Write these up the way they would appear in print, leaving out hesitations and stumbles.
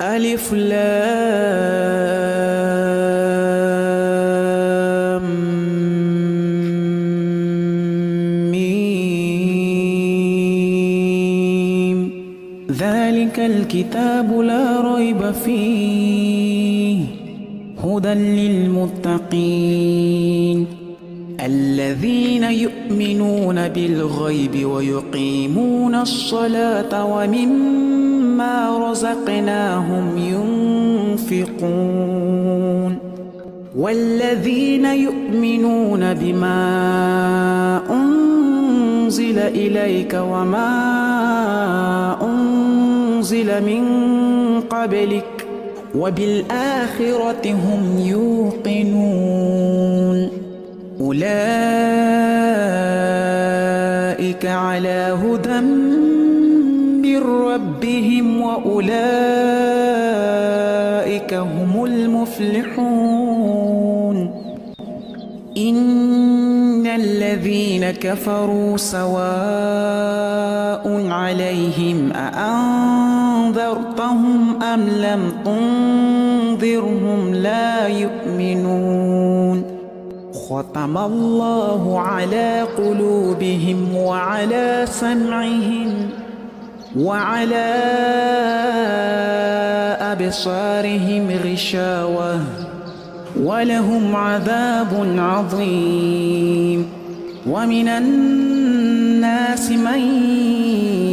ألف لام ميم ذلك الكتاب لا ريب فيه هدى للمتقين الذين يؤمنون بالغيب ويقيمون الصلاة ومما رزقناهم ينفقون والذين يؤمنون بما أنزل إليك وما أنزل من قبلك وبالآخرة هم يوقنون أولئك على هدى من ربهم وأولئك هم المفلحون إن الذين كفروا سواء عليهم أأنذرتهم أم لم تنذرهم لا يؤمنون ختم الله على قلوبهم وعلى سمعهم وعلى أبصارهم غشاوة ولهم عذاب عظيم ومن الناس من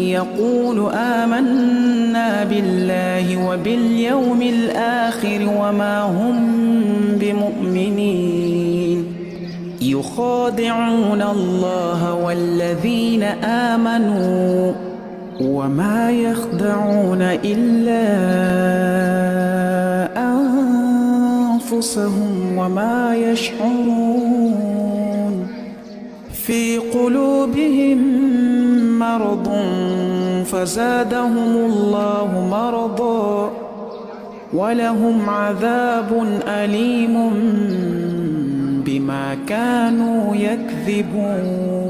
يقول آمنا بالله وباليوم الآخر وما هم بمؤمنين يخادعون الله والذين آمنوا وما يخدعون إلا أنفسهم وما يشعرون في قلوبهم مرض فزادهم الله مرضا ولهم عذاب أليم بما كانوا يكذبون